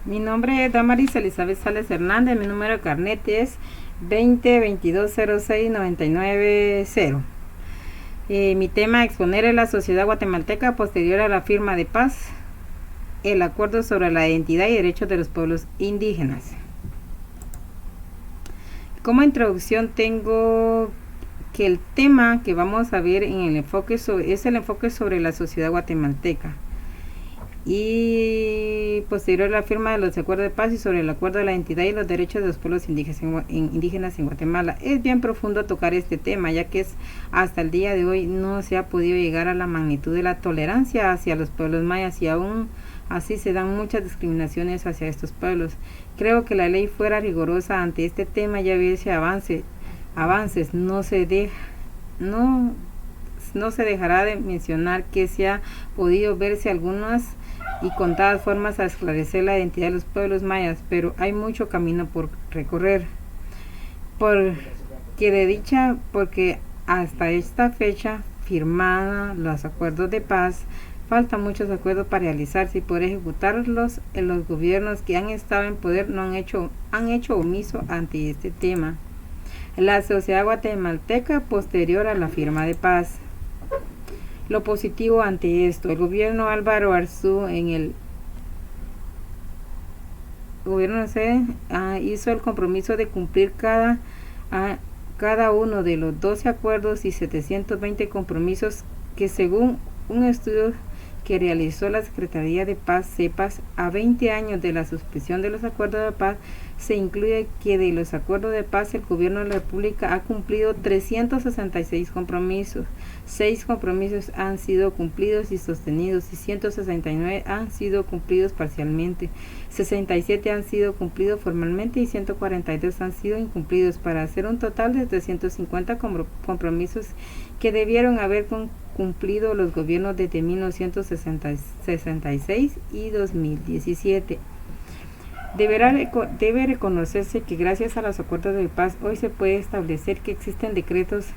Mi nombre es Damaris Elizabeth Sales Hernández, mi número de carnet es 2022069990. Mi tema: exponer en la sociedad guatemalteca posterior a la firma de paz el acuerdo sobre la identidad y derechos de los pueblos indígenas. Como introducción tengo que el tema que vamos a ver en el enfoque es el enfoque sobre la sociedad guatemalteca y posterior a la firma de los acuerdos de paz y sobre el acuerdo de la identidad y los derechos de los pueblos indígenas en Guatemala. Es bien profundo tocar este tema, ya que hasta el día de hoy no se ha podido llegar a la magnitud de la tolerancia hacia los pueblos mayas, y aún así se dan muchas discriminaciones hacia estos pueblos. Creo que la ley fuera rigurosa ante este tema, ya hubiese avances. No se dejará de mencionar que se ha podido verse algunas y contadas formas a esclarecer la identidad de los pueblos mayas, pero hay mucho camino por recorrer. Porque hasta esta fecha firmada los acuerdos de paz, faltan muchos acuerdos para realizarse y poder ejecutarlos. Los gobiernos que han estado en poder no han hecho omiso ante este tema. La sociedad guatemalteca posterior a la firma de paz. Lo positivo ante esto: el gobierno Álvaro Arzú hizo el compromiso de cumplir cada uno de los 12 acuerdos y 720 compromisos que, según un estudio que realizó la Secretaría de Paz, CEPAS, a 20 años de la suspensión de los acuerdos de paz, se incluye que de los acuerdos de paz el gobierno de la República ha cumplido 366 compromisos, 6 compromisos han sido cumplidos y sostenidos y 169 han sido cumplidos parcialmente, 67 han sido cumplidos formalmente y 142 han sido incumplidos, para hacer un total de 350 compromisos que debieron haber cumplido los gobiernos desde 1966 y 2017. Debe reconocerse que gracias a los acuerdos de paz hoy se puede establecer que existen decretos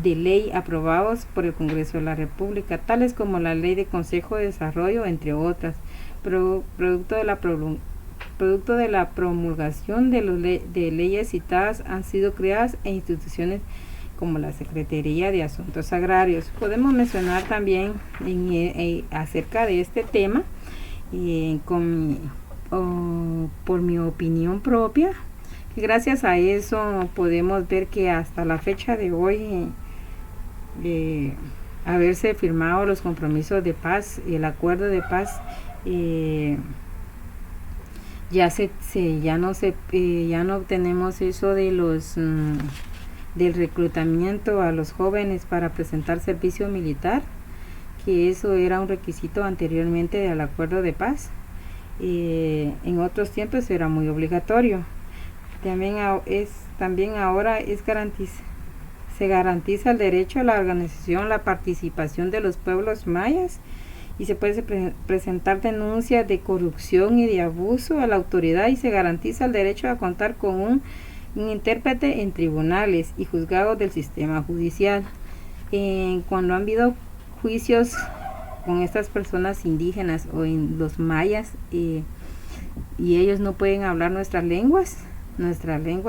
de ley aprobados por el Congreso de la República, tales como la Ley de Consejo de Desarrollo, entre otras, producto de la promulgación de leyes citadas. Han sido creadas instituciones como la Secretaría de Asuntos Agrarios. Podemos mencionar también acerca de este tema, por mi opinión propia, que gracias a eso podemos ver que hasta la fecha de hoy, haberse firmado los compromisos de paz y el acuerdo de paz, ya no tenemos eso de del reclutamiento a los jóvenes para presentar servicio militar, que eso era un requisito anteriormente del acuerdo de paz. En otros tiempos era muy obligatorio. También ahora se garantiza el derecho a la organización, la participación de los pueblos mayas, y se puede presentar denuncias de corrupción y de abuso a la autoridad, y se garantiza el derecho a contar con un intérprete en tribunales y juzgados del sistema judicial. Cuando han habido juicios con estas personas indígenas o en los mayas, y ellos no pueden hablar nuestra lengua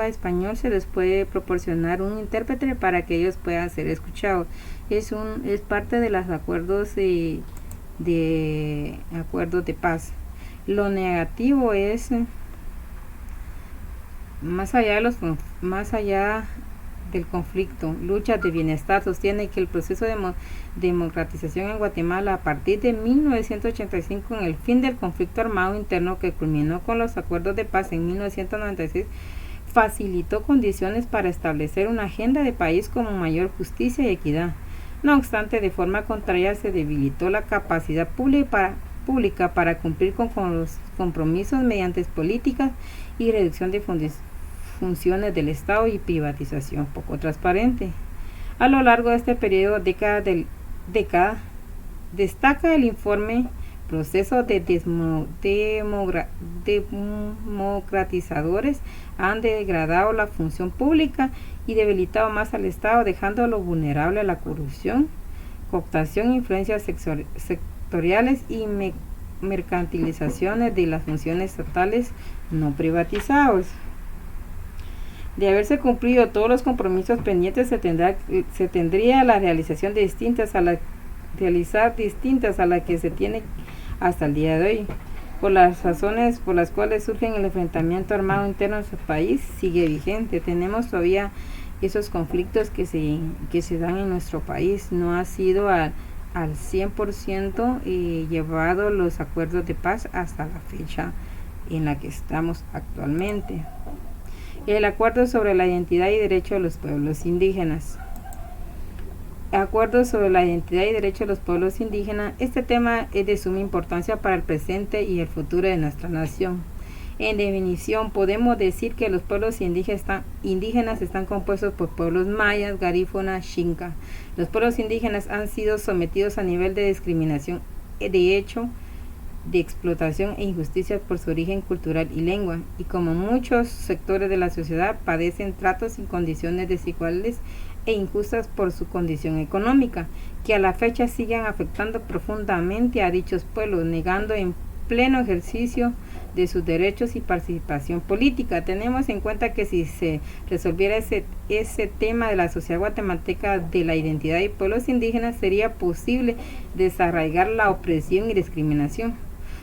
español, se les puede proporcionar un intérprete para que ellos puedan ser escuchados. Es parte de los acuerdos de paz. Lo negativo es, más allá del conflicto, luchas de bienestar, sostiene que el proceso de democratización en Guatemala a partir de 1985, en el fin del conflicto armado interno que culminó con los acuerdos de paz en 1996, facilitó condiciones para establecer una agenda de país con mayor justicia y equidad. No obstante, de forma contraria, se debilitó la capacidad pública para cumplir con los compromisos mediante políticas y reducción de funciones del Estado y privatización poco transparente. A lo largo de este periodo, destaca el informe procesos de democratizadores han degradado la función pública y debilitado más al Estado, dejándolo vulnerable a la corrupción, cooptación, influencias sectoriales y mercantilizaciones de las funciones estatales no privatizados. De haberse cumplido todos los compromisos pendientes, se tendría la realizar distintas a la que se tiene hasta el día de hoy. Por las razones por las cuales surge el enfrentamiento armado interno de nuestro país, sigue vigente. Tenemos todavía esos conflictos que se dan en nuestro país. No ha sido al 100% llevado los acuerdos de paz hasta la fecha en la que estamos actualmente. El acuerdo sobre la identidad y derecho de los pueblos indígenas. Acuerdo sobre la identidad y derecho de los pueblos indígenas. Este tema es de suma importancia para el presente y el futuro de nuestra nación. En definición, podemos decir que los pueblos indígenas están compuestos por pueblos mayas, garífuna, xinca. Los pueblos indígenas han sido sometidos a nivel de discriminación, de hecho, de explotación e injusticia por su origen cultural y lengua, y como muchos sectores de la sociedad padecen tratos y condiciones desiguales e injustas por su condición económica, que a la fecha siguen afectando profundamente a dichos pueblos, negando en pleno ejercicio de sus derechos y participación política. Tenemos en cuenta que si se resolviera ese tema de la sociedad guatemalteca de la identidad de pueblos indígenas, sería posible desarraigar la opresión y discriminación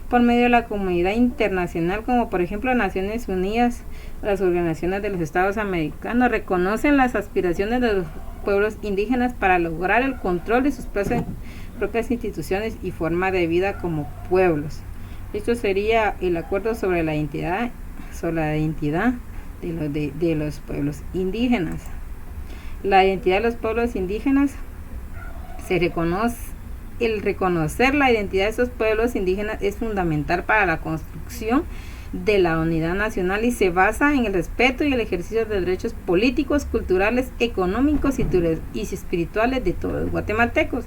por medio de la comunidad internacional, como por ejemplo Naciones Unidas. Las organizaciones de los Estados Americanos reconocen las aspiraciones de los pueblos indígenas para lograr el control de sus propias instituciones y forma de vida como pueblos. Esto sería el acuerdo sobre la identidad de los pueblos indígenas. La identidad de los pueblos indígenas el reconocer la identidad de esos pueblos indígenas es fundamental para la construcción de la unidad nacional y se basa en el respeto y el ejercicio de derechos políticos, culturales, económicos y espirituales de todos los guatemaltecos.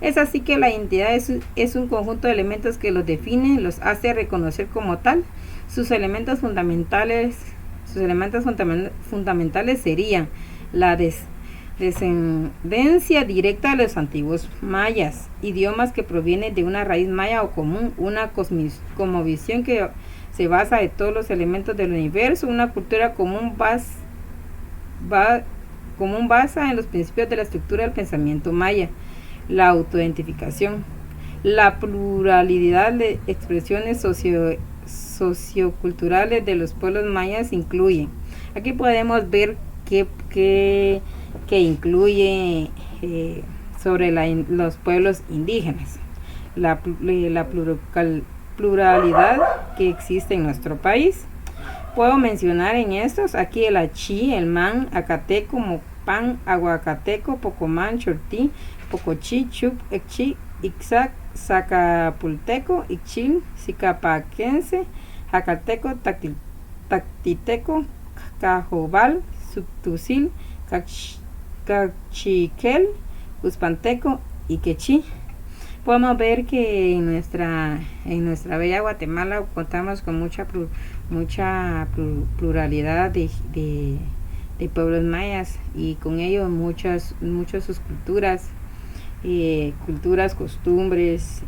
Es así que la identidad es un conjunto de elementos que los define, los hace reconocer como tal. Sus elementos fundamentales serían la descendencia directa de los antiguos mayas, idiomas que provienen de una raíz maya o común, una cosmovisión que se basa en todos los elementos del universo, una cultura común basa en los principios de la estructura del pensamiento maya, la autoidentificación, la pluralidad de expresiones socioculturales de los pueblos mayas incluyen. Aquí podemos ver que incluye sobre los pueblos indígenas, la pluralidad que existe en nuestro país. Puedo mencionar en estos aquí el achí, el man, acateco, mopan, aguacateco, pocomán, chortí, pocochí, chup, ecchi, ixac, zacapulteco, ixchil, zicapaquense, jacateco, tactiteco, cajobal, subtusil, cachiquel, uspanteco y quechí. Podemos ver que en nuestra bella Guatemala contamos con mucha pluralidad de pueblos mayas, y con ello muchas sus culturas, costumbres,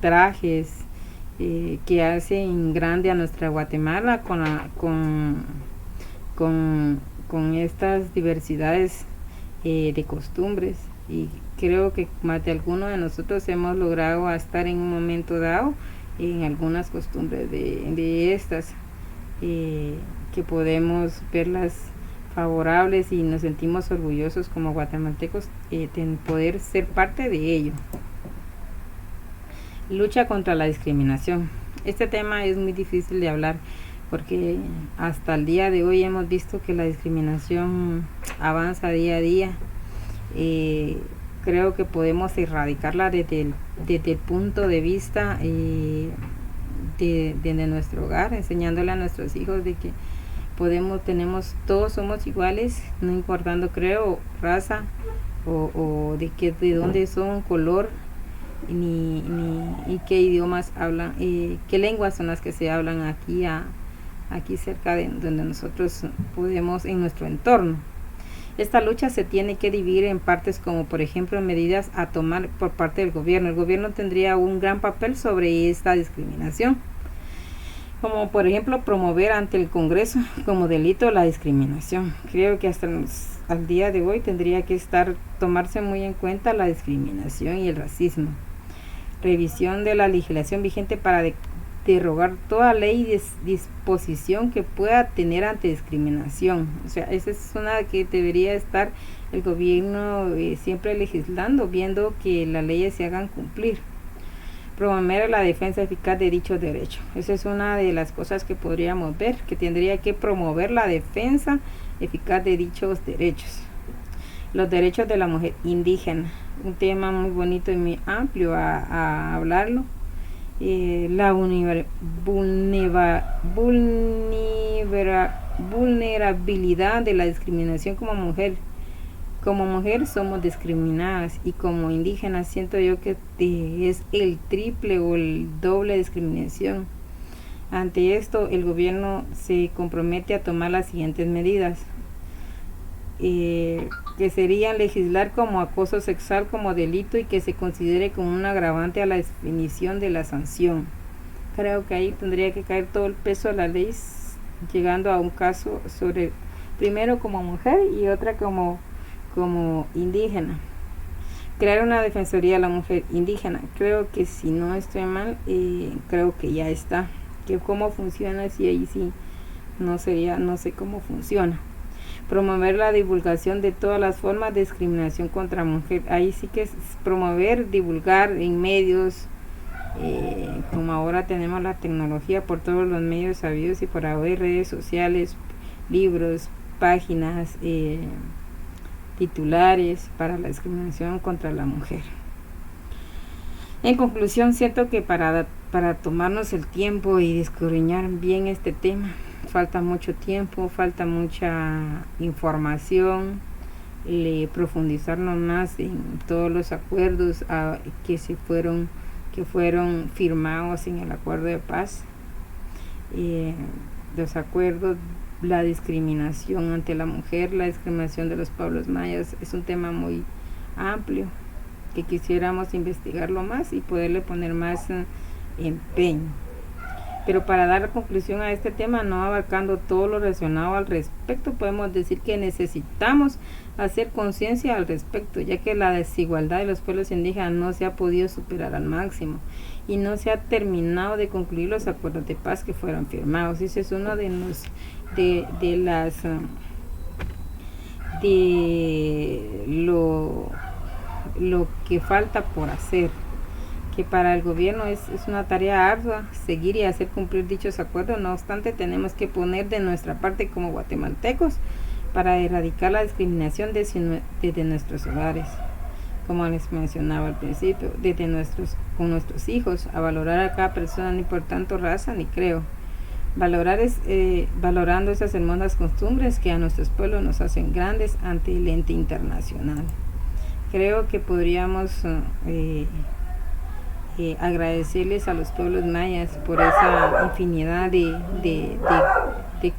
trajes, que hacen grande a nuestra Guatemala con estas diversidades de costumbres. Y creo que más de alguno de nosotros hemos logrado estar en un momento dado en algunas costumbres de estas, que podemos verlas favorables y nos sentimos orgullosos como guatemaltecos de poder ser parte de ello. Lucha contra la discriminación. Este tema es muy difícil de hablar porque hasta el día de hoy hemos visto que la discriminación avanza día a día. Creo que podemos erradicarla desde el punto de vista de nuestro hogar, enseñándole a nuestros hijos de que todos somos iguales, no importando, creo, raza o de dónde son, color, ni qué idiomas hablan, qué lenguas son las que se hablan aquí cerca de donde nosotros podemos, en nuestro entorno. Esta lucha se tiene que dividir en partes como por ejemplo medidas a tomar por parte del gobierno. El gobierno tendría un gran papel sobre esta discriminación, como por ejemplo promover ante el Congreso como delito la discriminación. Creo que al día de hoy tendría que tomarse muy en cuenta la discriminación y el racismo. Revisión de la legislación vigente para derogar toda ley y disposición que pueda tener ante discriminación. O sea, esa es una que debería estar el gobierno siempre legislando, viendo que las leyes se hagan cumplir. Promover la defensa eficaz de dichos derechos. Esa es una de las cosas que podríamos ver, que tendría que promover la defensa eficaz de dichos derechos. Los derechos de la mujer indígena, un tema muy bonito y muy amplio a hablarlo. La vulnerabilidad de la discriminación como mujer. Como mujer somos discriminadas y como indígenas siento yo que es el triple o el doble de discriminación. Ante esto, el gobierno se compromete a tomar las siguientes medidas, que serían legislar como acoso sexual como delito y que se considere como un agravante a la definición de la sanción. Creo que ahí tendría que caer todo el peso de la ley, llegando a un caso sobre, primero como mujer y otra como indígena. Crear una defensoría de la mujer indígena, creo que si no estoy mal, creo que ya está. Que cómo funciona, si ahí sí no sé cómo funciona. Promover la divulgación de todas las formas de discriminación contra mujer, ahí sí que es promover, divulgar en medios, como ahora tenemos la tecnología por todos los medios sabidos y por haber, redes sociales, libros, páginas, titulares para la discriminación contra la mujer. En conclusión, siento que para tomarnos el tiempo y escudriñar bien este tema, falta mucho tiempo, falta mucha información, profundizarnos más en todos los acuerdos que fueron firmados en el acuerdo de paz, los acuerdos, la discriminación ante la mujer, la discriminación de los pueblos mayas, es un tema muy amplio que quisiéramos investigarlo más y poderle poner más empeño. Pero para dar conclusión a este tema, no abarcando todo lo relacionado al respecto, podemos decir que necesitamos hacer conciencia al respecto, ya que la desigualdad de los pueblos indígenas no se ha podido superar al máximo y no se ha terminado de concluir los acuerdos de paz que fueron firmados. Ese es uno de lo que falta por hacer, que para el gobierno es una tarea ardua seguir y hacer cumplir dichos acuerdos. No obstante, tenemos que poner de nuestra parte como guatemaltecos para erradicar la discriminación desde nuestros hogares, como les mencionaba al principio, con nuestros hijos, a valorar a cada persona, ni por tanto raza ni creo. Valorando esas hermosas costumbres que a nuestros pueblos nos hacen grandes ante el ente internacional. Creo que podríamos agradecerles a los pueblos mayas por esa infinidad de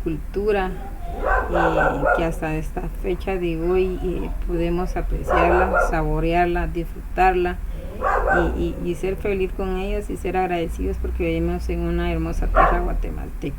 cultura que hasta esta fecha de hoy podemos apreciarla, saborearla, disfrutarla y ser feliz con ellos y ser agradecidos porque vivimos en una hermosa tierra guatemalteca.